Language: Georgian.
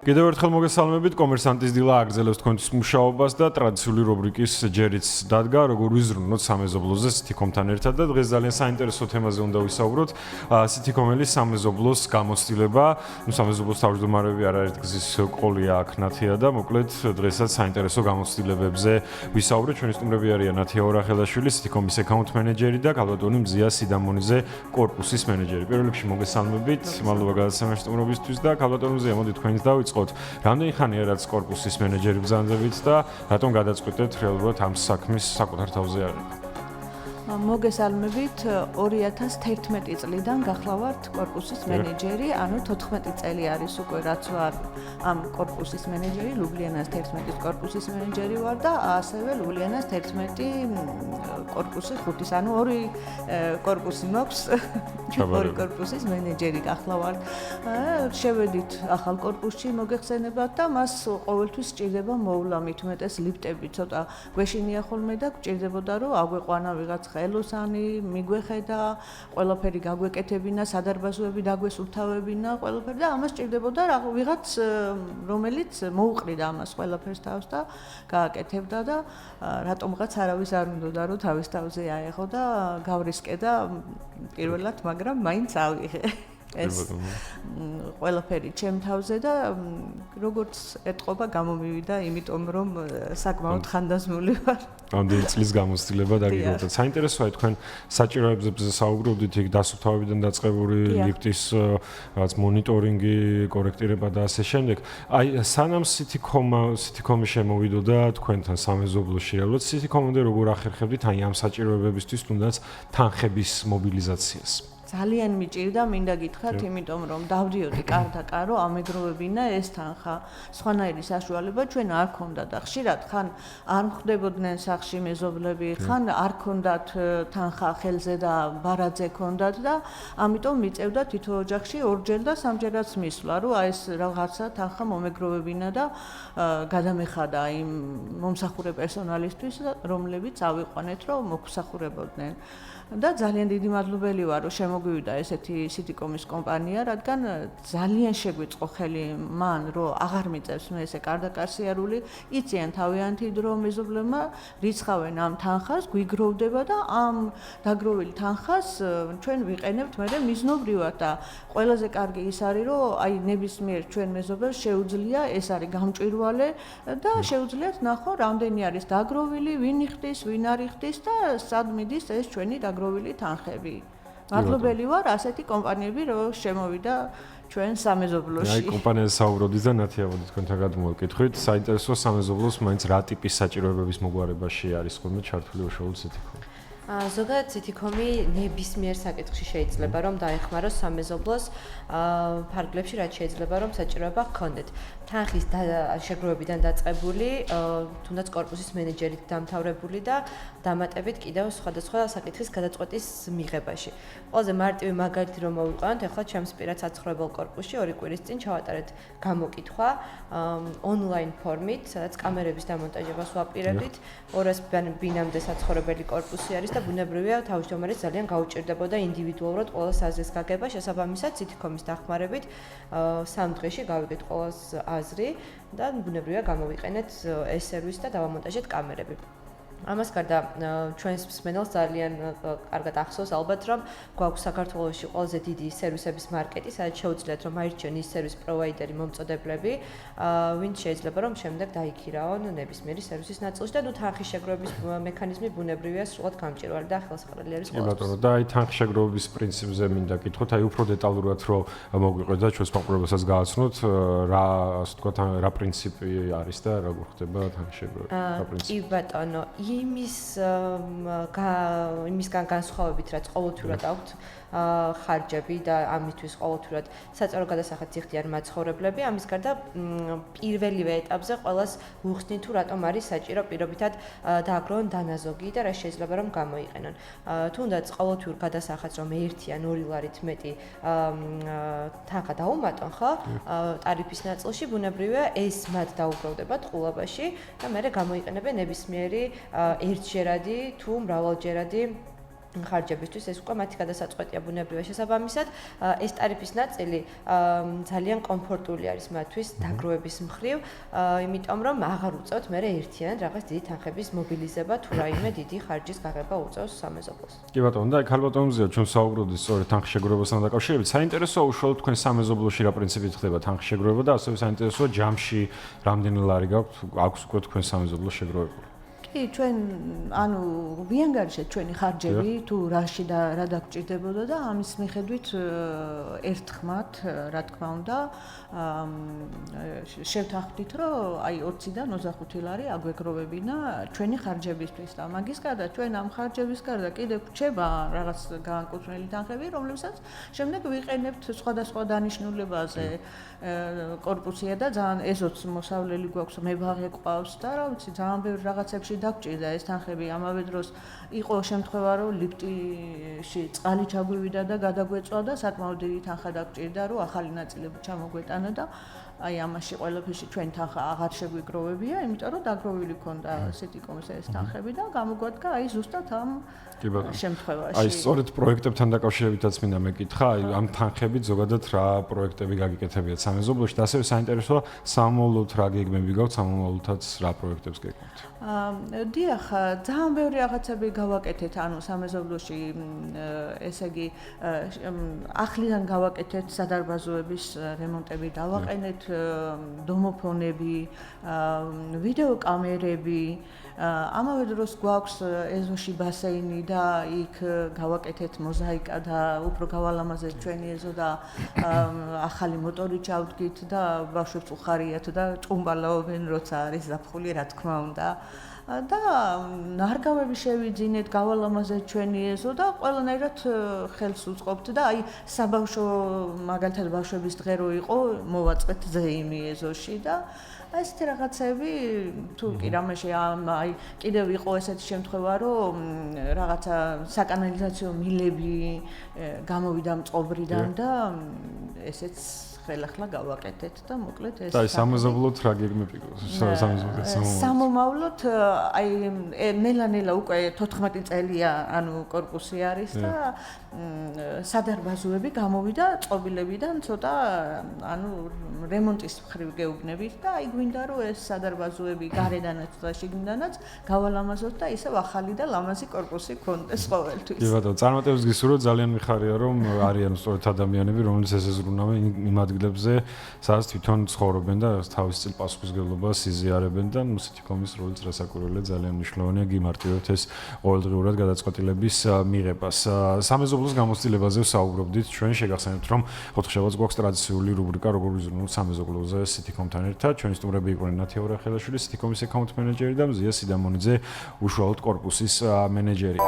კიდევ ერთხელ მოგესალმებით, კომერსანტის დილა აგრძელებს თქვენთვის მუშაობას და ტრადიციული რუბრიკის ჯერიც დადგა, როგორ ვიზრუნოთ სამეზობლოზე სითიქომთან ერთად და დღეს ძალიან საინტერესო თემაზე უნდა ვისაუბროთ. სითიქომელის სამეზობლოს გამოცდილება, სამეზობლოს თავმჯდომარები არაერთ გზის ყოლია აქ ნათია და მოკლედ დღესაც საინტერესო გამოცდილებებზე ვისაუბროთ. ჩვენი სტუმრები არიან ნათია ორახელაშვილი, სითიქომის აკაუნტ მენეჯერი და ქალბატონი მზია სიდამონიძე, კორპუსის მენეჯერი. პირველ რიგში მოგესალმებით, მადლობა გადაცემაში სტუმრობისთვის და ქალბატონი მზია, მოდით თქვენით დავიწყოთ. Რამდენი ხანია რაც კორპუსის მენეჯერი ბრძანდებით და რატომ გადაწყვეტეთ რეალურად ამ საქმის საკუთარ თავზე აღება? მოგესალმებით 2011 წლიდან გახლავართ კორპუსის მენეჯერი, ანუ 14 წელი არის უკვე რაც ვარ ამ კორპუსის მენეჯერი, ლუბლიანას 11-ის კორპუსის მენეჯერი ვარ და ასევე ლუბლიანას 11 კორპუსის 5-ის, ანუ ორი კორპუსი მაქვს, ორი კორპუსის მენეჯერი გახლავართ. შევედით ახალ კორპუსში მოგეხსენებათ და მას ყოველთვის სჭირდება მოვლა მით უმეტეს ლიფტები, ცოტა გვეშინია ხოლმე და გჭირდებოდა რომ აგვეყვანა ვიღაც ხელოსანი, მიგვეხედა, ყველაფერი გაგვეკეთებინა, სადარბაზოები დაგვესუფთავებინა, ყველაფერი და ამას სჭირდებოდა ვიღაც რომელიც მოუყრიდა ამას ყველაფერს თავს და გააკეთებდა და რატომღაც არავის არ უნდოდა რომ თავის თავზე აეღო და გავრისკე და პირველად, მაგრამ მაინც ავიღე. ეს ყველაფერი ჩემ თავზე და როგორც ეთყობა გამომივიდა, იმიტომ რომ საკმაოდ ხანდაზმული ვარ. ამდენი წლის გამოცდილება დაგიგებთ. საინტერესოა თქვენ საჭიროებებზე საუბრობდით, იქ დასუფთავებიდან დაწყებული ლიფტის რაღაც მონიტორინგი, კორექტირება და ასე შემდეგ. აი, სანამ სითიქომი შემოვიდოდა თქვენთან სამეზობლოში, რეალურად სითიქომამდე როგორ ახერხებდით აი ამ საჭიროებებისთვის თუნდაც თანხების მობილიზაციას? ძალიან მიჭირდა, მინდა გითხრათ, იმიტომ რომ დავდიოდი კარ-და-კარო, ამეგროვებინა ეს თანხა. სხვანაირი საშუალება ჩვენ არ ქონდა და ხშირად ხან არ მხვდებოდნენ სახში მეზობლები, ხან არ ქონდათ თანხა ხელზე და ბარაძე ქონდათ და ამიტომ მიწევდა თითო ოჯახში ორჯერ და სამჯერაც მისვლა, რომ აი ეს რაღაცა თანხა მომეგროვებინა და გადამეხადა იმ მომსახურე პერსონალისთვის, რომლებიც ავიყვანეთ, რომ მოგსახურებოდნენ. და ძალიან დიდი მადლობელი ვარ, რომ შემოგვივიდა ესეთი სითიქომის კომპანია, რადგან ძალიან შეგვიწყო ხელი მან, რომ აღარ მიწევს მე ესე კარდაკარსიარული, იციან თავიანთი დრო მეზობლებმა, რიცხავენ ამ თანხას, გვიგროვდება და ამ დაგროვილი თანხას ჩვენ ვიყენებთ მე მიზნობრივად და ყველაზე კარგი ის არის, რომ აი ნებისმიერ ჩვენ მეზობელს შეუძლია ეს არის გამჭვირვალე და შეუძლიათ ნახო, რამდენი არის დაგროვილი, ვინ იხდის, ვინ არ იხდის და სად მიდის ეს ჩვენი გროვილი თანხები. მადლობელი ვარ ასეთი კომპანიები, რომ შემოვიდა ჩვენ სამეზობლოში. აი კომპანიაზე საუბრობდით და ნათია მოდი თქვენთან გადმოვაკითხვით. საინტერესო სამეზობლოს მაინც რა ტიპის საჭიროებების მოგვარებაში არის ხოლმე ჩართული უშუალოდ სითიქომი? ზოგადად სითიქომი ნებისმიერ საკითხში შეიძლება რომ დაეხმაროს სამეზობლოს ფარგლებში, რაც შეიძლება რომ საჭიროება ჰქონდეთ. თანხის შეგროვებიდან დაწყებული, თუნდაც კორპუსის მენეჯერით დამთავრებული და დამატებით კიდევ სხვადასხვა საკითხის გადაწყვეტის მიღებაში. ყველაზე მარტივი მაგალითი რომ მოვიყვანოთ, ახლა ჩემს პირად საცხოვრებელ კორპუსში 2 კვირის წინ ჩავატარეთ გამოკითხვა ონლაინ ფორმით, სადაც კამერების დამონტაჟებას ვაპირებდით. 200 ბინამდე საცხოვრებელი კორპუსი არის და ბუნებრივია თავმჯდომარეს ძალიან გაუჭირდებოდა ინდივიდუალურად ყოველს აზრის გაგება, შესაბამისად სითიქომის დახმარებით 3 დღეში გავიგეთ ყოველს აზრი და ბუნებრივია გამოვიყენეთ ეს სერვისი და დავამონტაჟეთ კამერები. ამას გარდა ჩვენს მსმენელს ძალიან კარგად ახსოვს ალბათ რომ გვაქვს საქართველოში ყველაზე დიდი სერვისების მარკეტი, სადაც შეუძლიათ რომ აირჩიონ ის სერვის პროვაიდერი მომწოდებლები, ვინც შეიძლება რომ შემდეგ დაიქირაონ ნებისმიერი სერვისის ნაწილში და თანხის შეგროვების მექანიზმი ბუნებრივია სრულად გამჭვირვალე და ხელსაყრელი არის ყველასთვის. ბატონო, და აი თანხის შეგროვების პრინციპზე მინდა გითხოთ, აი უფრო დეტალურად რომ მოგვიყვეთ და ჩვენს მაყურებელსაც გააცნოთ, რა ასე ვთქვათ, რა პრინციპი არის და როგორ ხდება თანხის შეგროვება? რა პრინციპი? კი ბატონო, იმისგან განსხვავებით, რაც ყოველთვიურად აქვთ ხარჯები და ამისთვის ყოველთვიურად საწარო გადასახადს იხდიან მაცხოვრებლები, ამის გარდა პირველივე ეტაპზე ყველას უხსნით თუ რატომ არის საჭირო პირობითად დააგროვონ დანაზოგი და რა შეიძლება რომ გამოიყენონ. თუნდაც ყოველთვიურ გადასახადს რომ 1 ან 2 ლარით მეტი თანხა დაუმატონ, ხო? ტარიფის ნაწილში ბუნებრივია ეს მათ დაუგროვდება ტყუილობაში და მერე გამოიყენებენ ნებისმიერი ერთჯერადი თუ მრავალჯერადი ხარჯებისთვის ეს უკვე მათი გადასაწყვეტია ბუნებრივია შესაბამისად ეს ტარიფის ნაწილი ძალიან კომფორტული არის მათთვის დაგროვების მხრივ იმიტომ რომ აღარ უწევთ მე ერთიანად რაღაც დიდი თანხების მობილიზება თუ რაიმე დიდი ხარჯის გაღება უწევს სამეზობლოს. კი ბატონო, და ქალბატონზეა ჩვენ საუბრობდით სწორედ თანხშეგროვებასთან დაკავშირებით. საინტერესოა უშუალოდ თქვენ სამეზობლოში რა პრინციპით ხდება თანხშეგროვება და ასევე საინტერესოა ჯამში რამდენი ლარი აქვს უკვე თქვენ სამეზობლოს შეგროვებული. კი, ჩვენ ანუ ვიანგარიშეთ ჩვენი ხარჯები თუ რაში და რა დაგჭირდებოდა და ამის მიხედვით ერთხმად, რა თქმა უნდა, შევთანხმდით, რომ აი 20-დან 25 ლარი აგვეგროვებინა ჩვენი ხარჯებისთვის და მაგის გარდა ჩვენ ამ ხარჯების გარდა კიდევ გვრჩება რაღაც განკუთვნილი თანხები, რომლებსაც შემდეგ ვიყენებთ სხვადასხვა დანიშნულებაზე. კორპუსია და ძალიან ეზოც მოსავლელი გვაქვს, მებაღე ყავს და რა ვიცი, ძალიან ბევრი რაღაცებში დაგჭირდა ეს თანხები. ამავე დროს იყო შემთხვევა, რომ ლიფტში წყალი ჩაგვივიდა და გადაგვეწვა და საკმაოდ დიდი თანხა დაგჭირდა, რომ ახალი ნაწილები ჩამოგვეტანა და აი ამაში ყველაფერში ჩვენ თანხა აღარ შეგვიგროვებია, იმიტომ რომ დაგროვილი ქონდა სიტიკომის ეს თანხები და გამოგვადგა აი ზუსტად ამ შემთხვევაში. აი სწორედ პროექტებთან დაკავშირებითაც მინდა მეკითხა, აი ამ თანხებით ზოგადად რა პროექტები გაგიკეთებიათ სამეზობლოში და ასევე საინტერესოა სამომავლოდ რა გეგმები გაქვთ, სამომავლოდაც რა პროექტებს გეკეთებთ. დიახ, ძალიან ბევრი რაღაცები გავაკეთეთ, ანუ სამეზობლოში, ესე იგი, ახლიდან გავაკეთეთ სადარბაზოების რემონტები, დავაყენეთ დომოფონები, ვიდეოკამერები, ამავე დროს გვაქვს ეზოში ბასეინი და იქ გავაკეთეთ მოზაიკა და უფრო გავალამაზეთ ჩვენი ეზო და ახალი მოტორი ჩავდგით და ბავშვებს უხარიათ და ჭუმბალაობენ როცა არის ზაფხული, რა თქმა უნდა. და ნარგავები შევიძინეთ, გავალამაზეთ ჩვენი ეზო და ყველანაირად ხელს უწყობთ და აი საბავშვო მაგალითად ბავშვების დღე რო იყო, მოვაწყეთ ზეიმი ეზოში და ესეთი რაღაცები თუ კი რამეში აი კიდევ იყო ესეთი შემთხვევა, რომ რაღაცა საკანალიზაციო მილები გამოვიდა მწყობრიდან და ესეც ხელახლა გავაკეთეთ და მოკლედ ეს და სამეზობლოდ რა გეგმები გაქვს? სამომავლოდ აი ნელა-ნელა უკვე 14 წელია ანუ კორპუსი არის და სადარბაზოები გამოვიდა წყობილებიდან ცოტა ანუ რემონტის მხრივ გეუბნებით და აი გვინდა რომ ეს სადარბაზოები გარედანაც და შიგნიდანაც გავალამაზოთ და ისევ ახალი და ლამაზი კორპუსი გქონდეს ყოველთვის. კი ბატონო, წარმატებას გისურვებთ, ძალიან მიხარია რომ არიან სწორედ ადამიანები, რომლებიც ესეზრუნავენ იმ ადგილებზე, სადაც თვითონ ცხოვრობენ და თავის წილ პასუხისმგებლობას იზიარებენ და სიტიკომის როლიც რასაკვირველია ძალიან მნიშვნელოვანია, გიმარტივებთ ეს ყოველდღიურად გადაწყვეტილების მიღებას. სამეზობლოს გამოცდილებაზე ვსაუბრობდით, ჩვენ შეგახსენებთ რომ ოთხშაბათს გვაქვს ტრადიციული რუბრიკა როგორ ვიზრუნოთ სამეზობლოზე სიტიკომთან ერთად. ჩვენი სტუმრები იყვნენ ნათი აურახელაშვილი, სიტიკომის აკაუნტ მენეჯერი და მზია სიდამონიძე, უშუალოდ კორპუსის მენეჯერი.